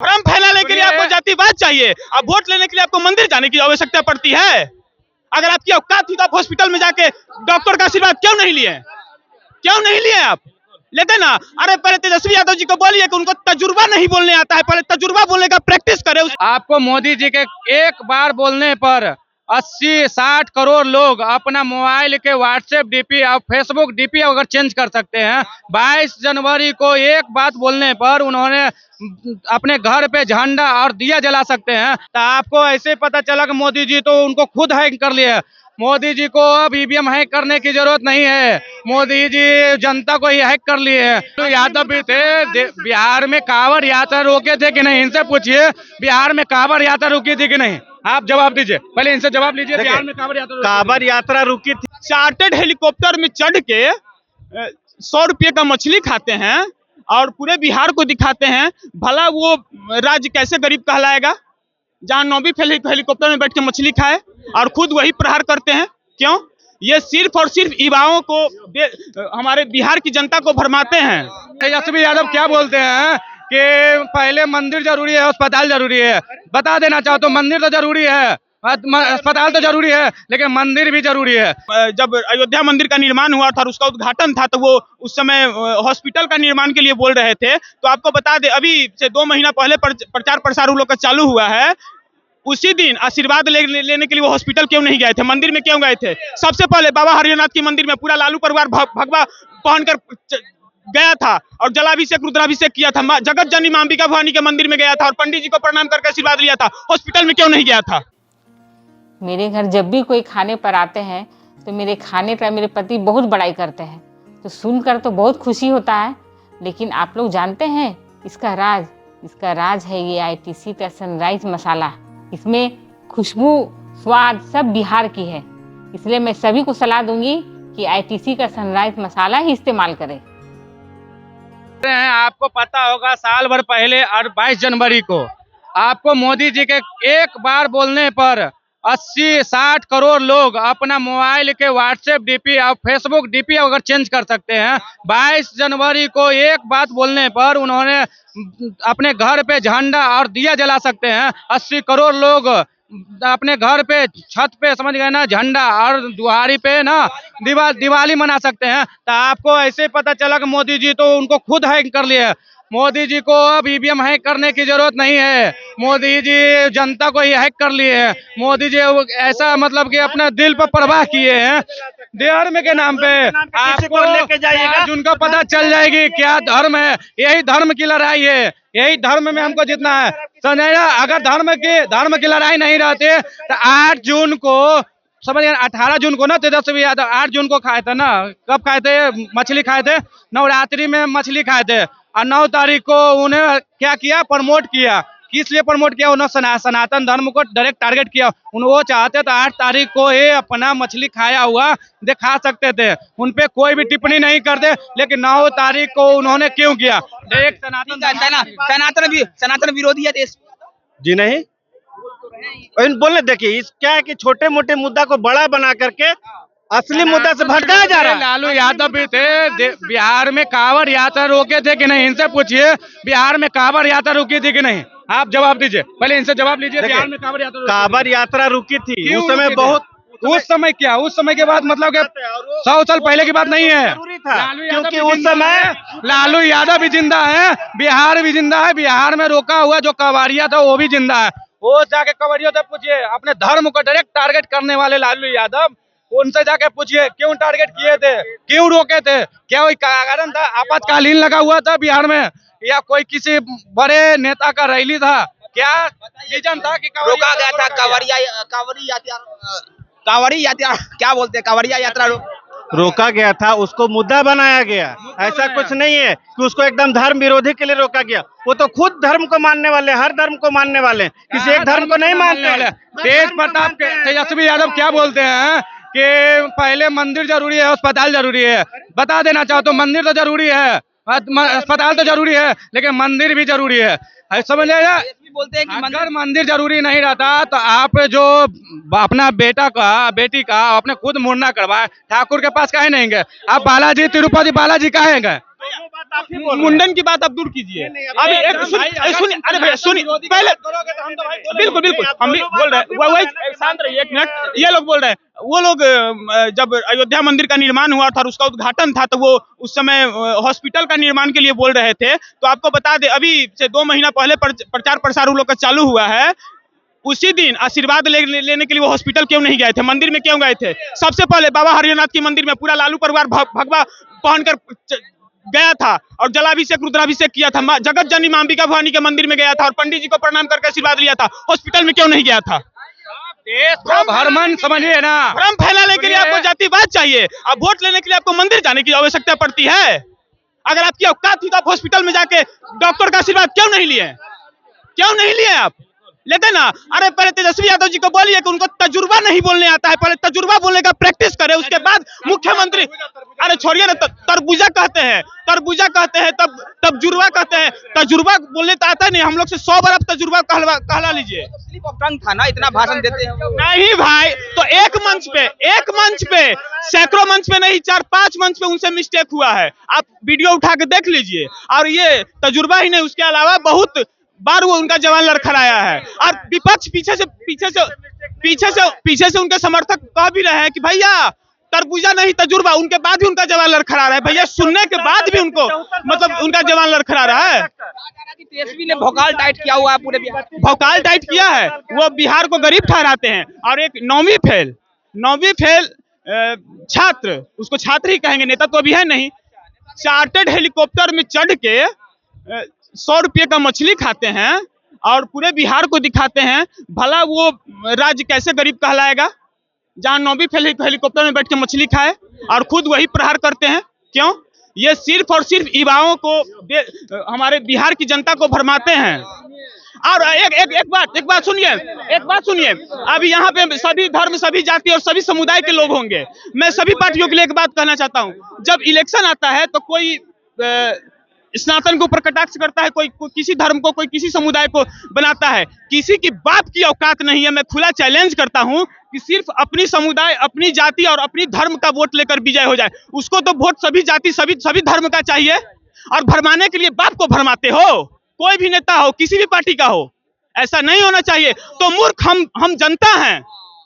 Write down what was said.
भ्रम फैलाने के लिए आपको जातिवाद चाहिए, अब वोट लेने के लिए आपको मंदिर जाने की आवश्यकता पड़ती है। अगर आपकी औकात थी तो आप हॉस्पिटल में जाके डॉक्टर का आशीर्वाद क्यों नहीं लिए? क्यों नहीं लिए? आप लेते ना। अरे पहले तेजस्वी यादव जी को बोलिए कि उनको तजुर्बा नहीं बोलने आता है, पहले तजुर्बा बोलने का प्रैक्टिस करे। आपको मोदी जी के एक बार बोलने पर 80-60 करोड़ लोग अपना मोबाइल के व्हाट्सएप डीपी और फेसबुक डीपी अगर चेंज कर सकते हैं। 22 जनवरी को एक बात बोलने पर उन्होंने अपने घर पे झंडा और दिया जला सकते हैं। तो आपको ऐसे पता चला कि मोदी जी तो उनको खुद हैक कर लिए। मोदी जी को अब ईवीएम हैक करने की जरूरत नहीं है, मोदी जी जनता को ही हैक कर लिए हैं। तो यादव भी थे, बिहार में कांवड़ यात्रा रोके थे कि नहीं, इनसे पूछिए बिहार में कांवड़ यात्रा रुकी थी कि नहीं। आप जवाब दीजिए, पहले इनसे जवाब लीजिए। बिहार में कांवड़ यात्रा रुकी थी। चार्टर्ड हेलीकॉप्टर में चढ़ के 100 रुपये का मछली खाते हैं और पूरे बिहार को दिखाते हैं। भला वो राज्य कैसे गरीब कहलाएगा जहां 9वीं हेलीकॉप्टर में बैठ के मछली खाए और खुद वही प्रहार करते हैं? क्यों? ये सिर्फ और सिर्फ युवाओं को, हमारे बिहार की जनता को भरमाते हैं। तेजस्वी यादव क्या बोलते हैं कि पहले मंदिर जरूरी है, अस्पताल जरूरी है। बता देना चाहो तो मंदिर तो जरूरी है, अस्पताल तो जरूरी है, लेकिन मंदिर भी जरूरी है। जब अयोध्या मंदिर का निर्माण हुआ था और उसका उद्घाटन था तो वो उस समय हॉस्पिटल का निर्माण के लिए बोल रहे थे। तो आपको बता दें, अभी से 2 महीना पहले प्रचार प्रसार उन लोग का चालू हुआ है। उसी दिन आशीर्वाद लेने के लिए वो हॉस्पिटल क्यों नहीं गए थे? मंदिर में क्यों गए थे? सबसे पहले बाबा हरिनाथ की मंदिर में पूरा लालू परिवार भगवा पहनकर गया था और जलाभिषेक रुद्राभिषेक किया था। जगत जननी मां अंबिका भवानी के मंदिर में गया था और पंडित जी को प्रणाम करके आशीर्वाद लिया था। हॉस्पिटल में क्यों नहीं गया था? मेरे घर जब भी कोई खाने पर आते हैं तो मेरे खाने का मेरे पति बहुत बड़ाई करते हैं, तो सुनकर तो बहुत खुशी होता है। लेकिन आप लोग जानते हैं इसका राज है ये आईटीसी का सनराइज मसाला। इसमें खुशबू स्वाद सब बिहार की है, इसलिए मैं सभी को सलाह दूंगी कि आईटीसी का सनराइज मसाला ही इस्तेमाल करें। आपको पता होगा साल भर पहले 22 जनवरी को आपको मोदी जी के एक बार बोलने पर 80-60 करोड़ लोग अपना मोबाइल के व्हाट्सएप डीपी और फेसबुक डीपी अगर चेंज कर सकते हैं। 22 जनवरी को एक बात बोलने पर उन्होंने अपने घर पे झंडा और दिया जला सकते हैं। 80 करोड़ लोग अपने घर पे छत पे, समझ गए ना, झंडा और दुआरी पे ना दिवाली मना सकते हैं। तो आपको ऐसे पता चला कि मोदी जी तो उनको खुद हैक कर लिए। मोदी जी को अब ईवीएम हैक करने की जरूरत नहीं है, मोदी जी जनता को ही हैक कर लिए हैं। मोदी जी ऐसा मतलब कि अपने दिल पर परवाह किए हैं धर्म के नाम पे। आपको लेके जाइएगा, उनका पता चल जाएगी क्या धर्म है। यही धर्म की लड़ाई है, यही धर्म में हमको जीतना है। समझेगा, अगर धर्म की लड़ाई नहीं रहती तो 8 जून को, समझ गए, 18 जून को ना तेजस्वी यादव 8 जून को खाए थे ना, कब खाए थे? मछली खाए थे, नवरात्रि में मछली खाए थे। और 9 तारीख को उन्हें क्या किया? प्रमोट किया। किस लिए प्रमोट किया? उन्होंने सनातन धर्म को डायरेक्ट टारगेट किया। वो चाहते तो 8 तारीख को ही अपना मछली खाया हुआ दिखा सकते थे, उनपे कोई भी टिप्पणी नहीं करते। लेकिन 9 तारीख को उन्होंने क्यों किया? डायरेक्ट सनातन विरोधी है देश जी नहीं बोलने। देखिए क्या है कि छोटे मोटे मुद्दा को बड़ा बना करके असली मुद्दा से भटकाया जा रहा है। लालू यादव भी थे, बिहार में कांवड़ यात्रा रोके थे कि नहीं, इनसे पूछिए बिहार में कांवड़ यात्रा रुकी थी कि नहीं। आप जवाब दीजिए, पहले इनसे जवाब लीजिए। बिहार में कांवड़ यात्रा रुकी थी उस समय बहुत। उस समय क्या? उस समय के बाद मतलब कि 100 साल पहले की बात नहीं है, क्योंकि उस समय लालू यादव भी जिंदा है, बिहार भी जिंदा है। बिहार में रोका हुआ जो कवाड़िया था वो भी जिंदा है। वो जाके कवाड़ियों से पूछिए, अपने धर्म को डायरेक्ट टारगेट करने वाले लालू यादव, उनसे जाके पूछिए क्यों टारगेट किए थे, क्यों रोके थे? क्या कोई कारण था? आपातकालीन लगा हुआ था बिहार में, या कोई किसी बड़े नेता का रैली था? क्या रीजन था कि रोका गया था? कांवड़ी यात्रा क्या बोलते हैं, कांवड़िया यात्रा रोका गया था, उसको मुद्दा बनाया गया। ऐसा कुछ नहीं है कि उसको एकदम धर्म विरोधी के लिए रोका गया। वो तो खुद धर्म को मानने वाले, हर धर्म को मानने वाले, किसी एक धर्म को नहीं मानने वाले। तेज प्रताप तेजस्वी यादव क्या बोलते हैं कि पहले मंदिर जरूरी है, अस्पताल जरूरी है। बता देना चाहो तो मंदिर तो जरूरी है, अस्पताल तो जरूरी है, लेकिन मंदिर भी जरूरी है। समझ आया? बोलते हैं कि अगर मंदिर जरूरी नहीं रहता तो आप जो अपना बेटा का, बेटी का अपने खुद मुड़ना करवाए, ठाकुर के पास काहे नहीं गए? आप बालाजी, तिरुपति बालाजी काहे गए? मुंडन की बात आप दूर कीजिए। अभी एक सुनिए, अरे भैया सुनिए पहले, बिल्कुल बिल्कुल हम भी बोल रहे हैं, वही शांत रहिए एक मिनट। ये लोग बोल रहे हैं, वो लोग जब अयोध्या मंदिर का निर्माण हुआ था और उसका उद्घाटन था, तो वो उस समय हॉस्पिटल का निर्माण के लिए बोल रहे थे। तो आपको बता दें, अभी से 2 महीना पहले प्रचार प्रसार उन लोग का चालू हुआ है। उसी दिन आशीर्वाद लेने के लिए वो हॉस्पिटल क्यों नहीं गए थे, मंदिर में क्यों गए थे? सबसे पहले बाबा हरिनाथ की मंदिर में पूरा लालू परिवार भगवा पहनकर गया था और जलाभिषेक रुद्राभिषेक किया था। जगत जननी मां अंबिका भवानी के मंदिर में गया था और पंडित जी को प्रणाम करके आशीर्वाद लिया था। हॉस्पिटल में क्यों नहीं गया था? देश को भ्रमण समझिए ना, भ्रम फैलाने के लिए आपको जातिवाद चाहिए। अब वोट लेने के लिए आपको मंदिर जाने की आवश्यकता पड़ती है। अगर आपकी औकात थी तो आप हॉस्पिटल में जाके डॉक्टर का आशीर्वाद क्यों नहीं लिए? क्यों नहीं लिए? आप लेते ना। अरे पहले तेजस्वी यादव जी को बोलिए कि उनको तजुर्बा नहीं बोलने आता है, पहले तजुर्बा बोलने का प्रैक्टिस करे, उसके बाद मुख्यमंत्री। अरे छोड़िए ना, तरबूजा कहते हैं, तरबूजा कहते हैं, तब जुर्वा कहते हैं। तजुर्बा बोलने तो आता नहीं, हम लोग से 100 बार आप तजुर्बा कहला लीजिए। स्लिप ऑफ टंग था ना, इतना भाषण देते हैं। नहीं भाई, तो एक मंच पे सैकड़ों मंच पे नहीं, 4-5 मंच पे उनसे मिस्टेक हुआ है। आप वीडियो उठा के देख लीजिए। और ये तजुर्बा ही नहीं, उसके अलावा बहुत बार वो उनका जवान लड़खड़ाया है। और विपक्ष पीछे से उनके समर्थक कह भी रहे हैं कि भैया तरबूजा नहीं तजुर्बा, उनके बाद भी उनका जवान लड़खड़ा रहा है। भैया सुनने के बाद भी उनको मतलब उनका जवान लड़खड़ा रहा है। तेजस्वी ने भोकाल टाइट किया हुआ है पूरे बिहार, भोकाल टाइट किया है। वो बिहार को गरीब ठहराते हैं। और एक 9वीं फेल छात्र, उसको छात्र ही कहेंगे, नेता तो अभी है नहीं, चार्टर्ड हेलीकॉप्टर में चढ़ के 100 रुपये का मछली खाते हैं और पूरे बिहार को दिखाते हैं। भला वो राज्य कैसे गरीब कहलाएगा जहां 9वीं फेल हेलीकॉप्टर में बैठ के मछली खाए और खुद वही प्रहार करते हैं? क्यों? ये सिर्फ और सिर्फ युवाओं को, हमारे बिहार की जनता को भरमाते हैं। और एक बात सुनिए। अब यहाँ पे सभी धर्म, सभी जाति और सभी समुदाय के लोग होंगे। मैं सभी पार्टियों के लिए एक बात कहना चाहता हूँ। जब इलेक्शन आता है तो कोई स्नातन के ऊपर कटाक्ष करता है, कोई किसी धर्म को, कोई किसी समुदाय को बनाता है। किसी की बाप की औकात नहीं है। मैं खुला चैलेंज करता हूं कि सिर्फ अपनी समुदाय, अपनी जाति और अपनी धर्म का वोट लेकर विजय हो जाए। उसको तो वोट सभी जाति, सभी धर्म का चाहिए। और भरमाने के लिए बाप को भरमाते हो। कोई भी नेता हो, किसी भी पार्टी का हो, ऐसा नहीं होना चाहिए। तो मूर्ख हम जनता हैं।